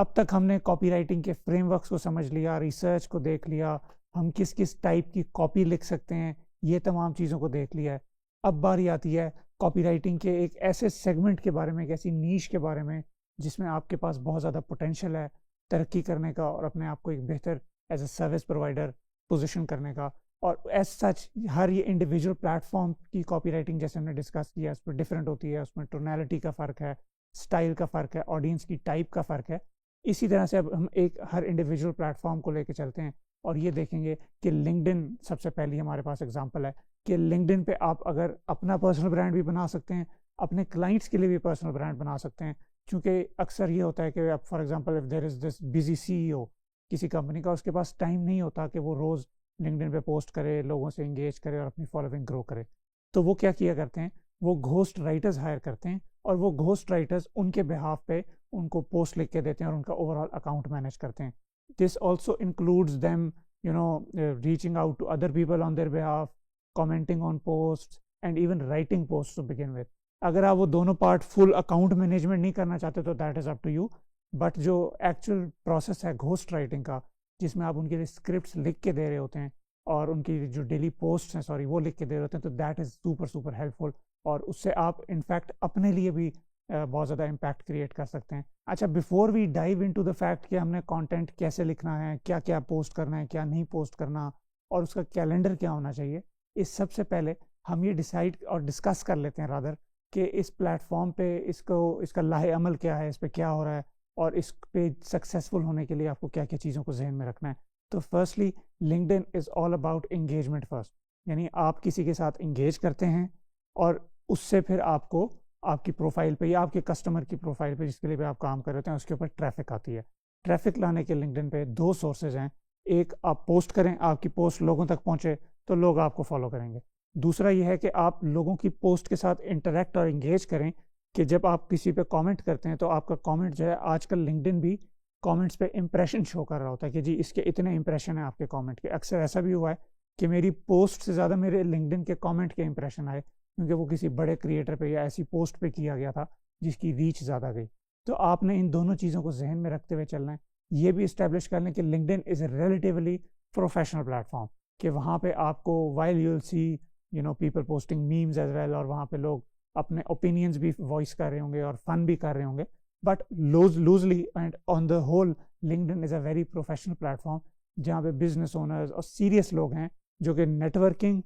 अब तक हमने कॉपीराइटिंग के फ्रेमवर्क्स को समझ लिया, रिसर्च को देख लिया, हम किस किस टाइप की कॉपी लिख सकते हैं, ये तमाम चीज़ों को देख लिया है। अब बारी आती है कॉपीराइटिंग के एक ऐसे सेगमेंट के बारे में, एक ऐसी नीश के बारे में जिसमें आपके पास बहुत ज़्यादा पोटेंशियल है तरक्की करने का और अपने आप को एक बेहतर as a service provider position करने का। और एज सच हर ये इंडिविजुअल प्लेटफॉर्म की कॉपीराइटिंग जैसे हमने डिस्कस किया उस पर डिफरेंट होती है, उसमें टोनैलिटी का फ़र्क है, स्टाइल का फ़र्क है, ऑडियंस की टाइप का फ़र्क है। इसी तरह से अब हम एक हर इंडिविजुअल प्लेटफॉर्म को लेके चलते हैं और ये देखेंगे कि लिंक्डइन सबसे पहली हमारे पास एग्जांपल है कि लिंक्डइन पे आप अगर अपना पर्सनल ब्रांड भी बना सकते हैं, अपने क्लाइंट्स के लिए भी पर्सनल ब्रांड बना सकते हैं। क्योंकि अक्सर ये होता है कि आप for example if there is this busy CEO किसी कंपनी का, उसके पास टाइम नहीं होता कि वो रोज़ लिंक्डइन पे पोस्ट करे, लोगों से इंगेज करे और अपनी फॉलोइंग ग्रो करे। तो वो क्या किया करते हैं, वो घोस्ट राइटर्स हायर करते हैं और वो घोस्ट राइटर्स उनके बिहाफ पे उनको पोस्ट लिख के देते हैं और उनका ओवरऑल अकाउंट मैनेज करते हैं। This also includes them reaching out to other people on their behalf, commenting on post and even writing post to begin with. अगर आप वो दोनों पार्ट फुल अकाउंट मैनेजमेंट नहीं करना चाहते तो that is up to you, but जो actual process है घोस्ट राइटिंग का, जिसमें आप उनके लिए स्क्रिप्ट्स लिख के दे रहे होते हैं और उनकी जो डेली पोस्ट हैं वो लिख के दे रहे होते हैं, तो that is super super helpful और उससे आप इनफैक्ट अपने लिए भी बहुत ज़्यादा इम्पैक्ट क्रिएट कर सकते हैं। अच्छा, before we dive into the fact कि हमने कंटेंट कैसे लिखना है, क्या क्या पोस्ट करना है, क्या नहीं पोस्ट करना और उसका कैलेंडर क्या होना चाहिए, इस सबसे पहले हम ये डिसाइड और डिस्कस कर लेते हैं रादर कि इस प्लेटफॉर्म पे इसका लाहे अमल क्या है, इस पर क्या हो रहा है और इस पे सक्सेसफुल होने के लिए आपको क्या क्या चीज़ों को जहन में रखना है। तो firstly LinkedIn is all about engagement first, यानी आप किसी के साथ इंगेज करते हैं और उससे फिर आपको आपकी प्रोफाइल पे या आपके कस्टमर की प्रोफाइल पे जिसके लिए भी आप काम कर रहे हैं उसके ऊपर ट्रैफिक आती है। ट्रैफिक लाने के लिंक्डइन पे दो सोर्सेज हैं, एक आप पोस्ट करें, आपकी पोस्ट लोगों तक पहुंचे तो लोग आपको फॉलो करेंगे। दूसरा ये है कि आप लोगों की पोस्ट के साथ इंटरेक्ट और इंगेज करें कि जब आप किसी पे कमेंट करते हैं तो आपका कमेंट जो है, आजकल लिंक्डइन भी कमेंट्स पे इंप्रेशन शो कर रहा होता है कि जी इसके इतने इंप्रेशन है आपके कमेंट के। अक्सर ऐसा भी हुआ है कि मेरी पोस्ट से ज़्यादा मेरे लिंक्डइन के कमेंट के इंप्रेशन आए क्योंकि वो किसी बड़े क्रिएटर पे या ऐसी पोस्ट पे किया गया था जिसकी रीच ज़्यादा गई। तो आपने इन दोनों चीज़ों को जहन में रखते हुए चलना है। ये भी इस्टेब्लिश कर लें कि LinkedIn is a relatively professional platform, कि वहाँ पे आपको while you will see people posting memes as well, और वहाँ पे लोग अपने ओपिनियंस भी वॉइस कर रहे होंगे और फन भी कर रहे होंगे, but loosely and on the whole LinkedIn is a very professional platform जहाँ पे बिजनेस ओनर्स और सीरियस लोग हैं जो कि नेटवर्किंग,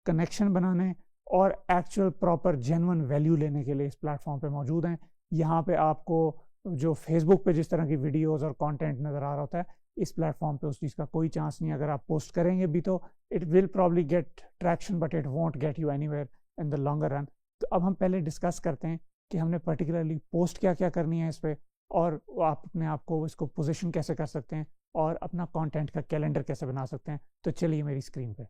कनेक्शन बनाने और एक्चुअल प्रॉपर जेन्युइन वैल्यू लेने के लिए इस प्लेटफॉर्म पे मौजूद हैं। यहाँ पे आपको जो फेसबुक पे जिस तरह की वीडियोस और कंटेंट नज़र आ रहा होता है, इस प्लेटफॉर्म पे उस चीज़ का कोई चांस नहीं है। अगर आप पोस्ट करेंगे भी तो it will probably get traction but it won't get you anywhere in the longer run. तो अब हम पहले डिस्कस करते हैं कि हमने पर्टिकुलरली पोस्ट क्या क्या करनी है इस पर, और आप अपने आप को इसको पोजिशन कैसे कर सकते हैं और अपना कॉन्टेंट का कैलेंडर कैसे बना सकते हैं। तो चलिए मेरी स्क्रीन पर,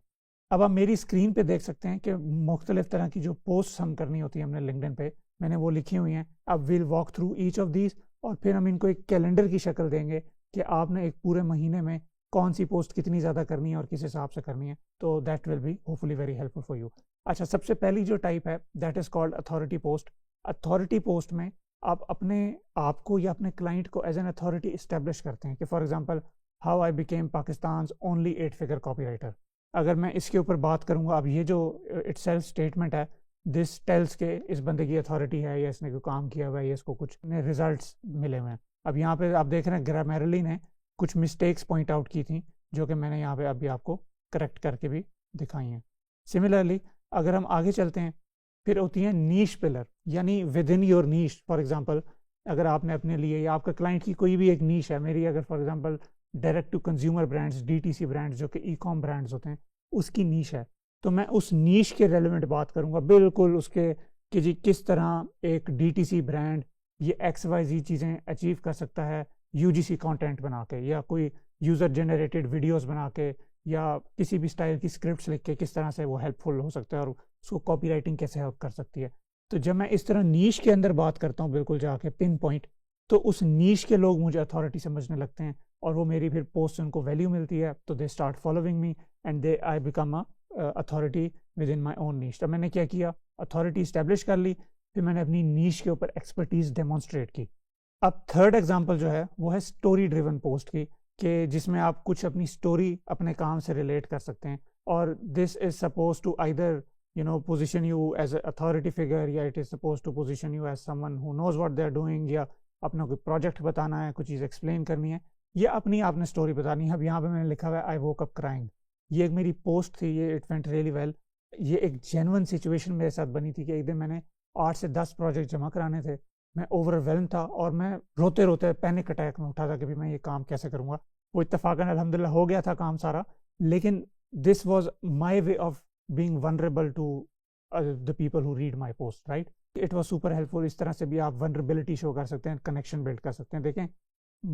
अब आप मेरी स्क्रीन पे देख सकते हैं कि मुख्तलिफ तरह की जो पोस्ट हम करनी होती है हमने लिंक्डइन पे, मैंने वो लिखी हुई हैं। अब will walk through each of these और फिर हम इनको एक कैलेंडर की शक्ल देंगे कि आपने एक पूरे महीने में कौन सी पोस्ट कितनी ज़्यादा करनी है और किस हिसाब से करनी है। तो that will be hopefully very helpful for you. अच्छा, सबसे पहली जो टाइप है that is called authority post. Authority post में आप अपने आप को या अपने क्लाइंट को एज एन अथॉरिटी इस्टेब्लिश करते हैं कि for example how I became Pakistan only 8 figure copy writer. अगर मैं इसके ऊपर बात करूंगा, अब ये जो इटसेल्फ स्टेटमेंट है, दिस टेल्स के इस बंदे की अथॉरिटी है या इसने कोई काम किया हुआ है या इसको कुछ रिजल्ट्स मिले हुए हैं। अब यहाँ पे आप देख रहे हैं ग्रामरली ने कुछ मिस्टेक्स पॉइंट आउट की थी जो कि मैंने यहाँ पे अभी आपको करेक्ट करके भी दिखाई हैं। सिमिलरली अगर हम आगे चलते हैं, फिर होती है नीश पिलर, यानी with in your niche. For example अगर आपने अपने लिए या आपका क्लाइंट की कोई भी एक नीश है, मेरी अगर for example direct to consumer brands, DTC brands जो कि ई-कॉम ब्रांड्स होते हैं, उसकी नीश है, तो मैं उस नीश के रेलेवेंट बात करूंगा, बिल्कुल उसके कि जी किस तरह एक DTC ब्रांड ये XYZ चीज़ें अचीव कर सकता है UGC कंटेंट बना के या कोई यूज़र जनरेटेड वीडियोस बना के या किसी भी स्टाइल की स्क्रिप्ट्स लिख के, किस तरह से वो हेल्पफुल हो सकता है और उसको कॉपी राइटिंग कैसे हेल्प कर सकती है। तो जब मैं इस तरह नीश के अंदर बात करता हूँ बिल्कुल जाके पिन पॉइंट, तो उस नीश के लोग मुझे अथॉरिटी समझने लगते हैं और वो मेरी फिर पोस्ट उनको वैल्यू मिलती है, तो they start following me and they I become a authority within my own niche. तो मैंने क्या किया, अथॉरिटी इस्टेब्लिश कर ली, फिर मैंने अपनी नीश के ऊपर एक्सपर्टीज डेमोन्स्ट्रेट की। अब थर्ड एग्जांपल जो है वो है स्टोरी ड्रिवन पोस्ट की, कि जिसमें आप कुछ अपनी स्टोरी अपने काम से रिलेट कर सकते हैं, और this is suppose to either position you as authority figure, या it is suppose to position you as someone who knows what they are doing, या अपना कोई प्रोजेक्ट बताना है, कुछ चीज़ एक्सप्लेन करनी है, या अपनी आपने स्टोरी बतानी है। अब यहाँ पे मैंने लिखा हुआ है आई वोक अप क्राइंग, ये एक मेरी पोस्ट थी, ये इट वेंट रियली वेल। ये एक जेन्युइन सिचुएशन मेरे साथ बनी थी कि एक दिन मैंने 8 से 10 प्रोजेक्ट जमा कराने थे, मैं ओवरवेल्म था और मैं रोते रोते पैनिक अटैक में उठा था कि भी मैं ये काम कैसे करूँगा। वो इत्तेफाकन अल्हम्दुलिल्लाह हो गया था काम सारा, लेकिन this was my way of being vulnerable to the people who read my post, right. It was super helpful. इस तरह से भी आप वनरेबिलिटी शो कर सकते हैं, कनेक्शन बिल्ड कर सकते हैं। देखें,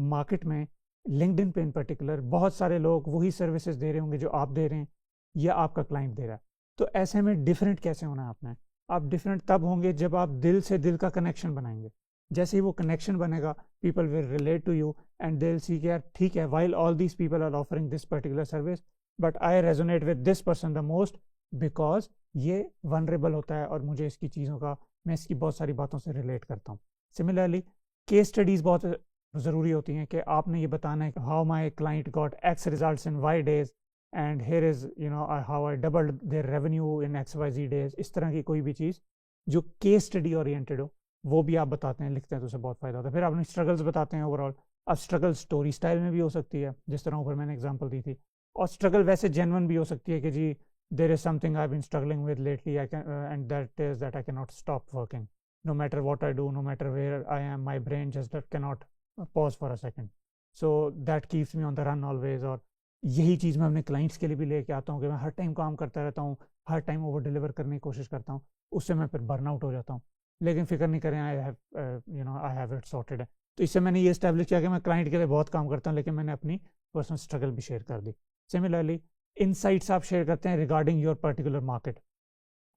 मार्केट में लिंक्डइन पे इन पर्टिकुलर बहुत सारे लोग वही सर्विसेज दे रहे होंगे जो आप दे रहे हैं या आपका क्लाइंट दे रहा है। तो ऐसे में डिफरेंट कैसे होना है आपने? आप डिफरेंट तब होंगे जब आप दिल से दिल का कनेक्शन बनाएंगे। जैसे ही वो कनेक्शन बनेगा, people will relate to you and they will see कि यार ठीक है, while all these people are offering this particular service, but I resonate with this person the most, because ये वनरेबल होता है और मुझे इसकी चीज़ों का, मैं इसकी बहुत सारी बातों से रिलेट करता हूँ। सिमिलरली केस स्टडीज़ बहुत ज़रूरी होती हैं कि आपने ये बताना है how my client got X results in Y days and here is how I doubled their revenue in X Y Z days. इस तरह की कोई भी चीज़ जो केस स्टडी ओरिएंटेड हो, वो भी आप बताते हैं, लिखते हैं, तो उससे बहुत फ़ायदा होता है। फिर आपने स्ट्रगल्स बताते हैं ओवरऑल। अब स्ट्रगल स्टोरी स्टाइल में भी हो सकती है, जिस तरह ऊपर मैंने एग्जांपल दी थी, और स्ट्रगल वैसे जेन्युइन भी हो सकती है कि जी there is something I have been struggling with lately and that is that I can not stop working no matter what I do, no matter where I am, my brain just can not pause for a second, so that keeps me on the run always. और यही चीज़ मैं अपने clients के लिए भी लेके आता हूँ कि मैं हर टाइम काम करता रहता हूँ, हर टाइम ओवर डिलीवर करने की कोशिश करता हूँ, उससे मैं फिर बर्नआउट हो जाता हूँ। लेकिन फिक्र नहीं करें, आई हैव इट सॉर्टेड है। तो इससे मैंने ये इस्टेब्लिश किया कि मैं क्लाइंट के लिए बहुत काम करता हूँ, लेकिन मैंने अपनी पर्सनल स्ट्रगल भी शेयर कर दी। सिमिलरली इनसाइट्स आप शेयर करते हैं regarding your particular market.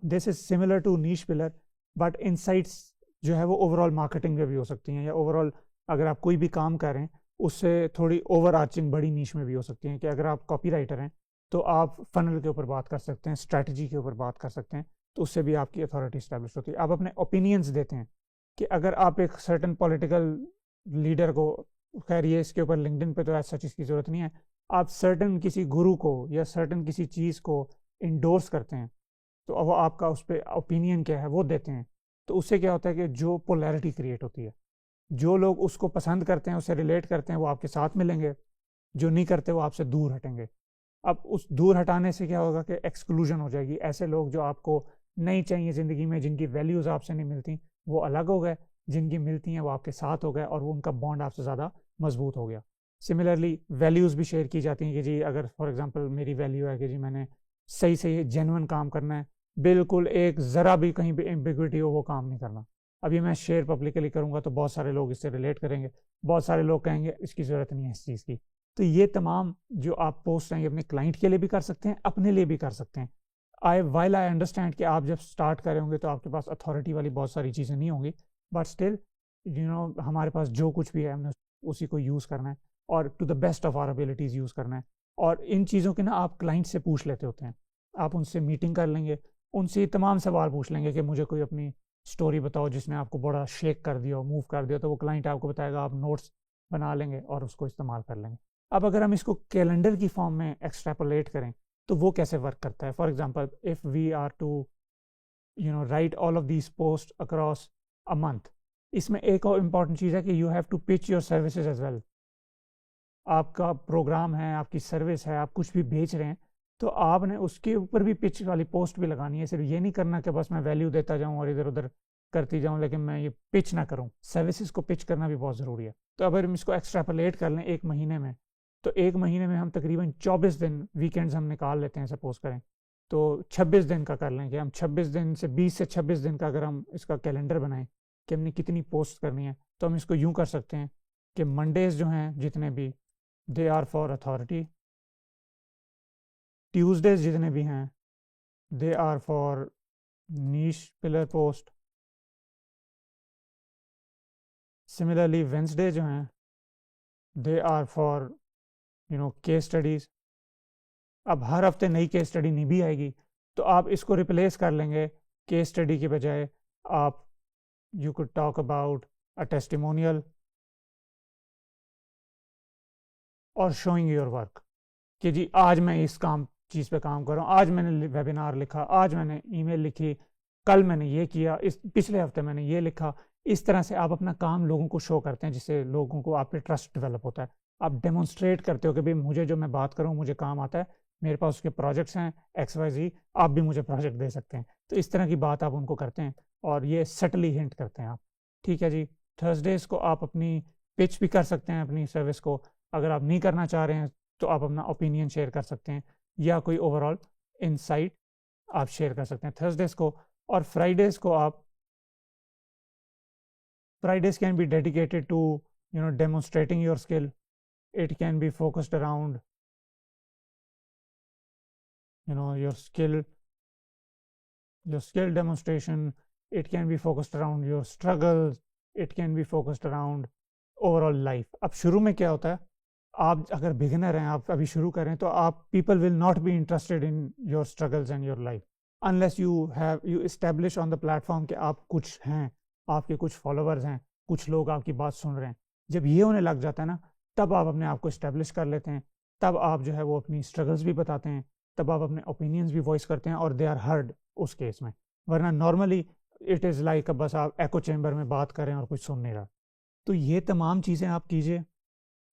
This is similar to niche pillar, but insights जो है वो ओवरऑल मार्केटिंग में भी हो सकती हैं, या ओवरऑल अगर आप कोई भी काम कर रहे हैं उससे थोड़ी ओवर आर्चिंग बड़ी नीश में भी हो सकती हैं। कि अगर आप कॉपी राइटर हैं तो आप फनल के ऊपर बात कर सकते हैं, स्ट्रैटेजी के ऊपर बात कर सकते हैं, तो उससे भी आपकी अथॉरिटी स्टैब्लिश होती है। आप अपने ओपिनियंस देते हैं कि अगर आप एक सर्टन पॉलिटिकल लीडर को, खैर ये इसके ऊपर लिंक्डइन पे तो ऐसा चीज़ की ज़रूरत नहीं है, आप सर्टन किसी गुरु को या सर्टन किसी चीज़ को इंडोर्स करते हैं, तो वो आपका उस पर ओपिनियन क्या है वो देते हैं, तो उससे क्या होता है कि जो पोलैरिटी क्रिएट होती है, जो लोग उसको पसंद करते हैं, उससे रिलेट करते हैं, वो आपके साथ मिलेंगे, जो नहीं करते वो आपसे दूर हटेंगे। अब उस दूर हटाने से क्या होगा कि एक्सक्लूजन हो जाएगी। ऐसे लोग जो आपको नहीं चाहिए ज़िंदगी में, जिनकी वैल्यूज़ आपसे नहीं मिलती, वो अलग हो गए, जिनकी मिलती हैं वो आपके साथ हो गए, और वो उनका बॉन्ड आपसे ज़्यादा मजबूत हो गया। सिमिलरली वैल्यूज़ भी शेयर की जाती हैं कि जी अगर फॉर एग्जांपल मेरी वैल्यू है कि जी मैंने सही सही जेन्युइन काम करना है, बिल्कुल एक ज़रा भी कहीं भी एम्बिग्विटी हो वो काम नहीं करना। अब ये मैं शेयर पब्लिकली करूँगा तो बहुत सारे लोग इससे रिलेट करेंगे, बहुत सारे लोग कहेंगे इसकी ज़रूरत नहीं है इस चीज़ की। तो ये तमाम जो आप पोस्ट हैं ये अपने क्लाइंट के लिए भी कर सकते हैं, अपने लिए भी कर सकते हैं। आई अंडरस्टैंड कि आप जब स्टार्ट कर रहे होंगे तो आपके पास अथॉरिटी वाली बहुत सारी चीज़ें नहीं होंगी, बट स्टिल हमारे पास जो कुछ भी है हमने उसी को यूज़ करना है, और to the best of our abilities use करना है। और इन चीज़ों के ना आप क्लाइंट से पूछ लेते होते हैं, आप उनसे मीटिंग कर लेंगे, उनसे तमाम सवाल पूछ लेंगे कि मुझे कोई अपनी स्टोरी बताओ जिसने आपको बड़ा शेक कर दिया हो, मूव कर दिया, तो वो क्लाइंट आपको बताएगा, आप नोट्स बना लेंगे और उसको इस्तेमाल कर लेंगे। अब अगर हम इसको कैलेंडर की फॉर्म में एक्सट्रैपोलेट करें तो वो कैसे वर्क करता है? For example if we are to write all of these post across a month, इसमें एक और इम्पॉर्टेंट चीज़ है कि you have to pitch your services as well. आपका प्रोग्राम है, आपकी सर्विस है, आप कुछ भी बेच रहे हैं, तो आपने उसके ऊपर भी पिच वाली पोस्ट भी लगानी है। सिर्फ ये नहीं करना कि बस मैं वैल्यू देता जाऊं और इधर उधर करती जाऊं, लेकिन मैं ये पिच ना करूं। सर्विसेज को पिच करना भी बहुत ज़रूरी है। तो अगर हम इसको एक्स्ट्रापोलेट कर लें एक महीने में, तो एक महीने में हम तकरीबन 24 दिन वीकेंड्स हम निकाल लेते हैं, सपोज करें तो 26 दिन का कर लें कि हम 26 दिन से 20 से 26 दिन का अगर हम इसका कैलेंडर बनाएं कि हमने कितनी पोस्ट करनी है, तो हम इसको यूँ कर सकते हैं कि मंडेज़ जो हैं जितने भी, they are for authority, Tuesdays जितने भी हैं they are for niche pillar post, similarly Wednesday जो हैं they are for case studies. अब हर हफ्ते नई केस स्टडी नहीं भी आएगी, तो आप इसको रिप्लेस कर लेंगे, केस स्टडी के बजाय आप you could talk about a testimonial, और शोइंग योर वर्क कि जी आज मैं इस चीज़ पे काम कर रहा हूँ, आज मैंने वेबिनार लिखा, आज मैंने ईमेल लिखी, कल मैंने ये किया, इस पिछले हफ्ते मैंने ये लिखा। इस तरह से आप अपना काम लोगों को शो करते हैं, जिससे लोगों को आप पे ट्रस्ट डेवलप होता है। आप डेमोन्स्ट्रेट करते हो कि भाई मुझे जो मैं बात करूँ मुझे काम आता है, मेरे पास उसके प्रोजेक्ट्स हैं XYZ, आप भी मुझे प्रोजेक्ट दे सकते हैं। तो इस तरह की बात आप उनको करते हैं और ये सटली हिंट करते हैं आप। ठीक है जी। थर्सडेज को आप अपनी पिच भी कर सकते हैं अपनी सर्विस को। अगर आप नहीं करना चाह रहे हैं तो आप अपना ओपिनियन शेयर कर सकते हैं या कोई ओवरऑल इनसाइट आप शेयर कर सकते हैं थर्सडेज को। और फ्राइडेज को आप Fridays can be dedicated to demonstrating your skill. It can be focused around your skill demonstration. It can be focused around your struggles. It can be focused around overall life. अब शुरू में क्या होता है, आप अगर बिगिनर हैं, आप अभी शुरू करें, तो आप people will not be interested in your struggles and your life unless you establish on the platform कि आप कुछ हैं, आपके कुछ फॉलोअर्स हैं, कुछ लोग आपकी बात सुन रहे हैं। जब ये होने लग जाता है ना, तब आप अपने आप को इस्टेब्लिश कर लेते हैं, तब आप जो है वो अपनी स्ट्रगल्स भी बताते हैं, तब आप अपने ओपिनियंस भी वॉइस करते हैं और दे आर हर्ड उस केस में। वरना नॉर्मली इट इज़ लाइक बस आप एको चैम्बर में बात करें और कुछ सुन नहीं रहा। तो ये तमाम चीज़ें आप कीजिए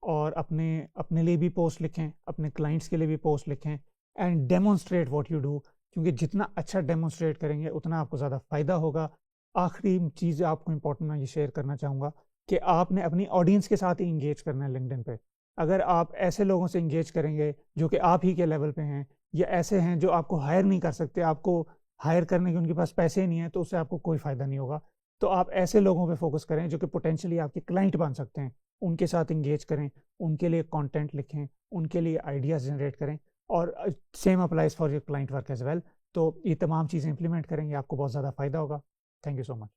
और अपने लिए भी पोस्ट लिखें, अपने क्लाइंट्स के लिए भी पोस्ट लिखें and demonstrate what you do, क्योंकि जितना अच्छा डेमोन्स्ट्रेट करेंगे उतना आपको ज़्यादा फ़ायदा होगा। आखिरी चीज़ आपको इंपॉर्टेंट मैं ये शेयर करना चाहूँगा कि आपने अपनी ऑडियंस के साथ ही इंगेज करना है लिंक्डइन पे। अगर आप ऐसे लोगों से इंगेज करेंगे जो कि आप ही के लेवल पे हैं या ऐसे हैं जो आपको हायर नहीं कर सकते, आपको हायर करने के उनके पास पैसे नहीं है, तो उससे आपको कोई फ़ायदा नहीं होगा। तो आप ऐसे लोगों पे फोकस करें जो कि पोटेंशियली आपके क्लाइंट बन सकते हैं, उनके साथ इंगेज करें, उनके लिए कंटेंट लिखें, उनके लिए आइडियाज़ जनरेट करें और same applies for your client work as well. तो ये तमाम चीज़ें इंप्लीमेंट करेंगे, आपको बहुत ज़्यादा फ़ायदा होगा। Thank you so much.